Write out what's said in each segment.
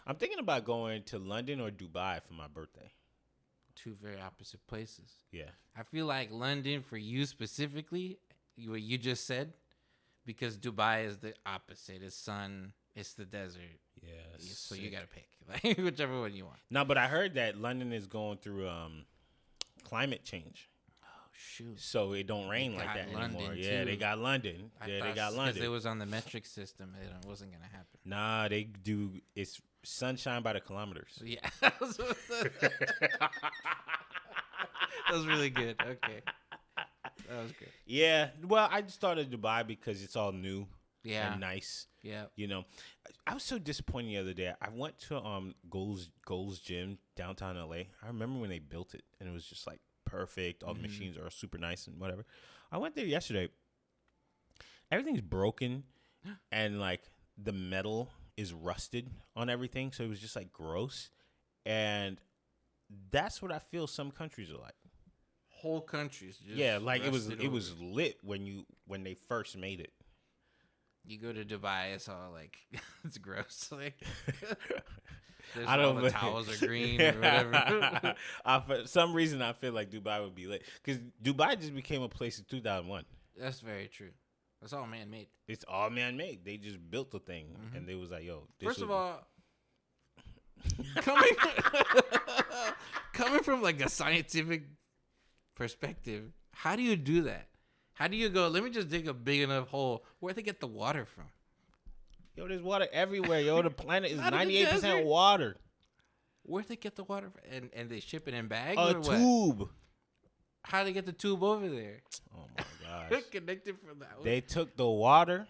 I'm thinking about going to London or Dubai for my birthday. Two very opposite places. Yeah. I feel like London for you specifically, what you just said, because Dubai is the opposite. It's sun, it's the desert. Yeah. So you gotta pick, like whichever one you want. No, but I heard that London is going through climate change. Oh shoot! So it don't rain like that London anymore. too. Yeah, they got London. They got London. Because it was on the metric system, it wasn't gonna happen. Nah, they do. It's sunshine by the kilometers. Yeah, that was really good. Okay, that was good. Yeah, well, I just started Dubai because it's all new. Yeah, and nice. Yeah, you know, I was so disappointed the other day. I went to Gold's Gym downtown LA. I remember when they built it, and it was just like perfect. All the machines are super nice and whatever. I went there yesterday. Everything's broken, and like the metal is rusted on everything, so it was just like gross. And that's what I feel some countries are like. Whole countries. Just like it was over. lit when they first made it. You go to Dubai, it's all like it's gross. Like I don't all the towels are green or whatever. For some reason, I feel like Dubai would be lit because Dubai just became a place in 2001. That's very true. That's all man made. It's all man made. They just built the thing, and they was like, "Yo." First of all, coming from like a scientific perspective, how do you do that? How do you go, let me just dig a big enough hole? Where'd they get the water from? Yo, there's water everywhere. Yo, the planet is 98% water. Where'd they get the water from? And they ship it in bags or what? Tube. How'd they get the tube over there? Oh, my gosh. Connected from that one. They took the water,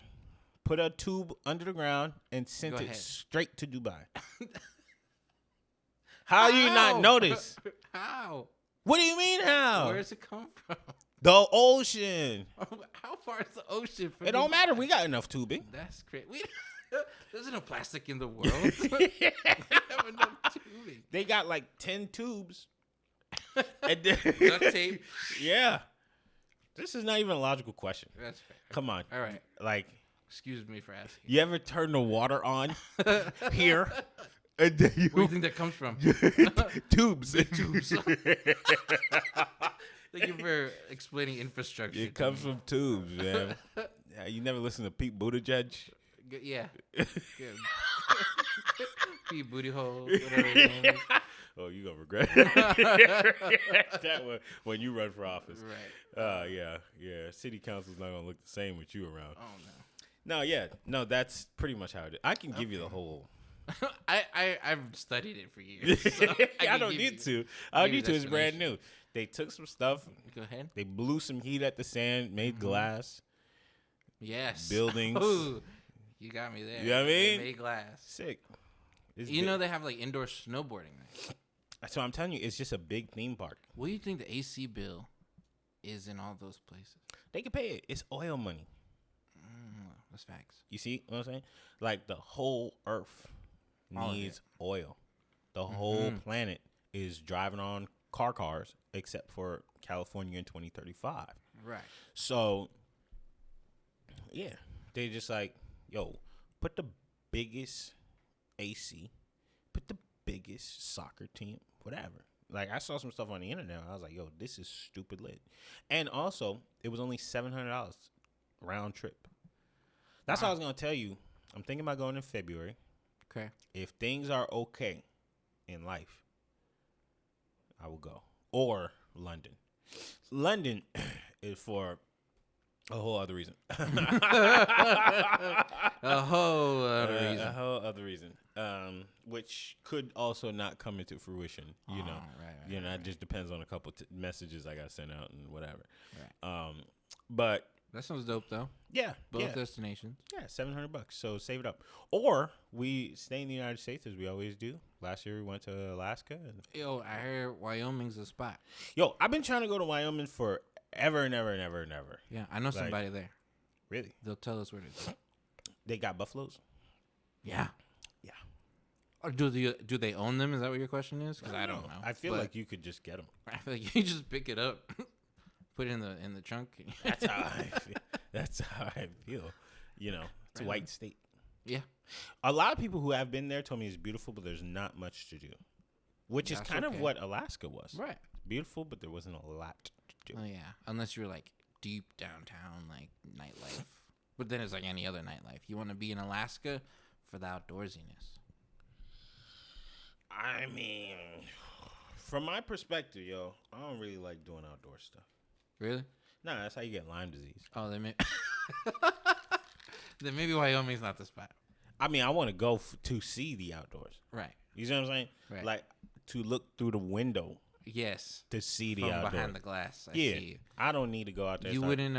put a tube under the ground, and sent it straight to Dubai. How do you not notice? How? What do you mean how? Where does it come from? The ocean. How far is the ocean from It don't matter. We got enough tubing. That's great. There's no plastic in the world. We have enough tubing. They got like 10 tubes. Duct tape. Yeah. This is not even a logical question. That's fair. Come on. All right. Like, excuse me for asking. You ever turn the water on here? Where do you think that comes from? Tubes. Tubes. Thank you for explaining infrastructure. It comes from tubes, man. You never listen to Pete Buttigieg? Yeah. Good. Pete Booty Hole, whatever his name is. Oh, you gonna regret that one when you run for office. Right. Yeah. City council's not gonna look the same with you around. Oh no. No, that's pretty much how it is. I can give you the whole. I've studied it for years. So I don't need to. I don't need to. It's brand new. They took some stuff. Go ahead. They blew some heat at the sand, made glass. Yes. Buildings. Ooh, you got me there. You know what I mean? They made glass. Sick. You know they have like indoor snowboarding there. So I'm telling you, it's just a big theme park. What do you think the AC bill is in all those places? They can pay it. It's oil money. That's facts. You see what I'm saying? Like the whole earth needs oil. The whole planet is driving on cars except for California in 2035. Right. So, yeah, they just like, yo, put the biggest AC, put the biggest soccer team, whatever. Like, I saw some stuff on the internet. I was like, yo, this is stupid lit. And also, it was only $700 round trip. That's what I was going to tell you. I'm thinking about going in February. Okay. If things are okay in life, I will go. Or London. London is for a whole other reason. A whole other reason. Which could also not come into fruition, you know. Right, it just depends on a couple messages I got sent out and whatever. Right. But that sounds dope, though. Yeah. Both destinations. Yeah, $700. So save it up. Or we stay in the United States as we always do. Last year we went to Alaska. Yo, I heard Wyoming's a spot. Yo, I've been trying to go to Wyoming for ever and ever and ever and ever. Yeah, I know somebody there. Really? They'll tell us where to go. They got buffaloes? Yeah. Yeah. Or do they own them? Is that what your question is? Because I don't know. I feel like you could just get them. I feel like you just pick it up, put it in the trunk. That's how I feel. That's how I feel. You know, it's a white state. Yeah. A lot of people who have been there told me it's beautiful, but there's not much to do, which is That's kind of okay. what Alaska was. Right. Beautiful, but there wasn't a lot to do. Oh yeah, unless you're like deep downtown, like nightlife. But then it's like any other nightlife. You want to be in Alaska for the outdoorsiness. I mean, from my perspective, yo, I don't really like doing outdoor stuff. Really? Nah, that's how you get Lyme disease. Oh, then maybe, then maybe Wyoming's not the spot. I mean, I want to go to see the outdoors. Right. You see what I'm saying? Right. Like to look through the window Yes. to see the From outdoors. behind the glass. I Yeah, see you. I don't need to go out there. You It's like- wouldn't.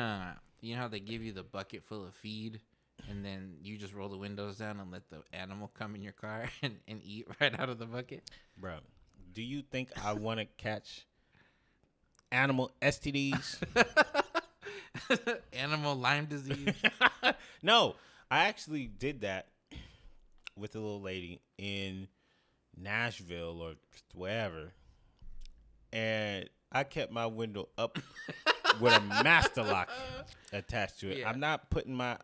You know how they give you the bucket full of feed, and then you just roll the windows down and let the animal come in your car and eat right out of the bucket. Bro, do you think I want to catch animal STDs? Animal Lyme disease. No, I actually did that with a little lady in Nashville or wherever, and I kept my window up with a master lock attached to it. Yeah. I'm not putting my.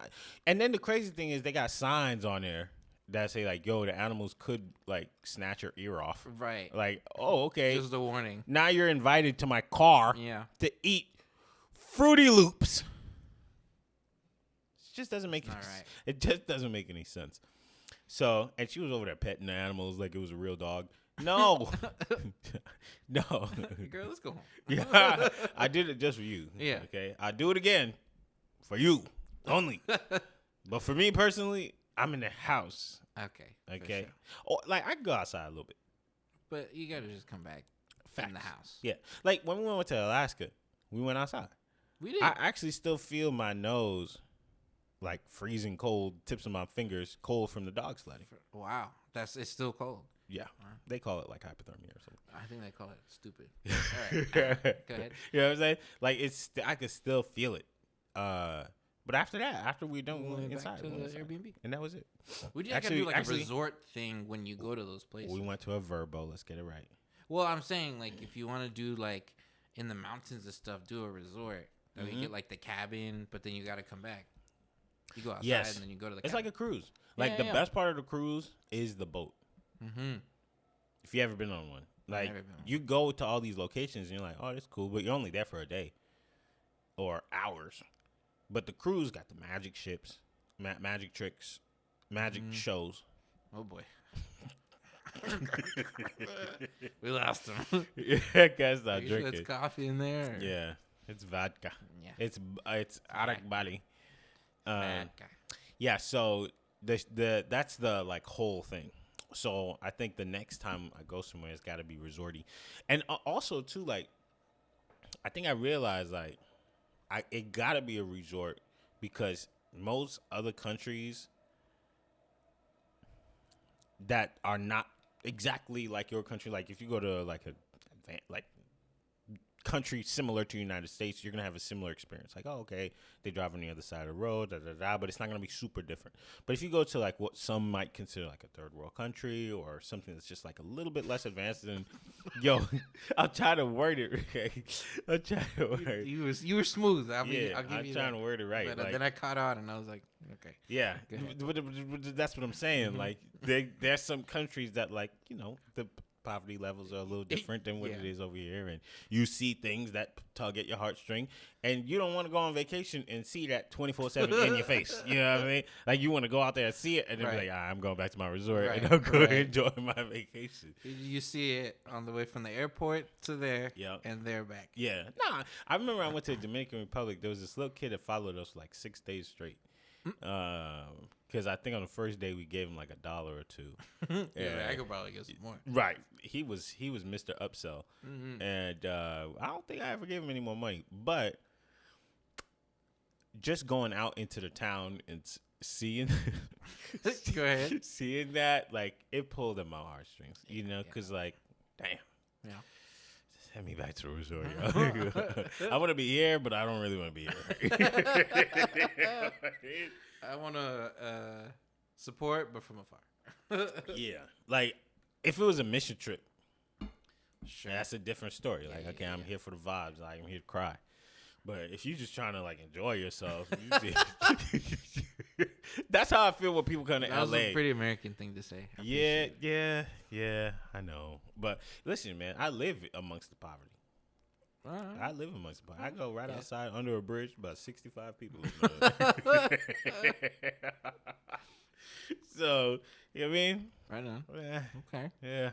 And then the crazy thing is, they got signs on there that say like, "Yo, the animals could like snatch your ear off." Right. Like, oh, okay. Just a warning. Now you're invited to my car Yeah. to eat Fruity Loops. It just doesn't make any All right. It just doesn't make any sense. So, and she was over there petting the animals like it was a real dog. No, no. Girl, let's go home. Yeah, I did it just for you. Yeah. Okay, I do it again for you only. But for me personally, I'm in the house. Okay. for Okay, sure. or like I can go outside a little bit. But you gotta just come back in the Facts. house. Yeah, like when we went to Alaska, we went outside. We did. I actually still feel my nose like freezing cold, tips of my fingers cold from the dog sledding. Wow. It's still cold. Yeah, they call it like hypothermia or something. I think they call it stupid. All right. Go ahead. You know what I'm saying? Like I could still feel it. But after that, after we done, We we went went back inside, to we went the inside. Airbnb. And that was it. We did Actually- do like actually- a resort thing when you go to those places. We went to a Verbo. Let's get it right. Well, I'm saying like if you want to do like in the mountains and stuff, do a resort. Then you get like the cabin, but then you got to come back. You go outside Yes. and then you go to the It's cabin. like a cruise. Like Yeah, the yeah. best part of the cruise is the boat. Mm-hmm. If you ever been on one, like never been on you go to all these locations and you're like, oh, that's cool, but you're only there for a day or hours. But the cruise got the magic ships, magic tricks, magic shows. Oh boy. We lost him. Yeah, guys, not Are you sure drinking. it's coffee in there? or- Yeah, it's vodka. Yeah. It's arak bali. Vodka. Yeah, so the that's the like whole thing. So I think the next time I go somewhere, it's got to be resorty, and also too like, I think I realized like, it got to be a resort because most other countries that are not exactly like your country, like if you go to like like country similar to the United States, you're gonna have a similar experience. Like, oh, okay, they drive on the other side of the road, but it's not gonna be super different. But if you go to like what some might consider like a third world country or something that's just like a little bit less advanced than, I'll try to word it. Okay, I'll try to word. it. You were smooth. I'll give I'm you trying that. to word it right. But, like, then I caught on and I was like, okay. yeah, Go ahead. but that's what I'm saying. Like, there's some countries that like the poverty levels are a little different than what Yeah. it is over here, and you see things that tug at your heartstring, and you don't want to go on vacation and see that 24/7 in your face. You know what I mean? Like you want to go out there and see it, and then Right. be like, I'm going back to my resort, Right, and I'm going to right. enjoy my vacation. You see it on the way from the airport to there, Yep. and they're back. Yeah, nah. I remember I went to the Dominican Republic. There was this little kid that followed us like 6 days straight. Because I think on the first day we gave him like $1 or $2. Yeah, I could probably get some more. Right. He was Mr. Upsell. And I don't think I ever gave him any more money. But just going out into the town and seeing Go ahead. seeing that, like, it pulled at my heartstrings. You know, because, like, damn. Yeah. Send me back to the resort. Yo. I want to be here, but I don't really want to be here. I want to support, but from afar. Yeah. Like, if it was a mission trip, Sure. that's a different story. Like, okay, I'm here for the vibes. Like, I'm here to cry. But if you're just trying to, like, enjoy yourself, That's how I feel when people come to That was LA. a pretty American thing to say. I Yeah, appreciate it. yeah, I know. But listen, man, I live amongst the poverty. All right. I live amongst the poverty. I go right Yeah. outside under a bridge, about 65 people live So, you know what I mean? Right on. Yeah, Okay. yeah.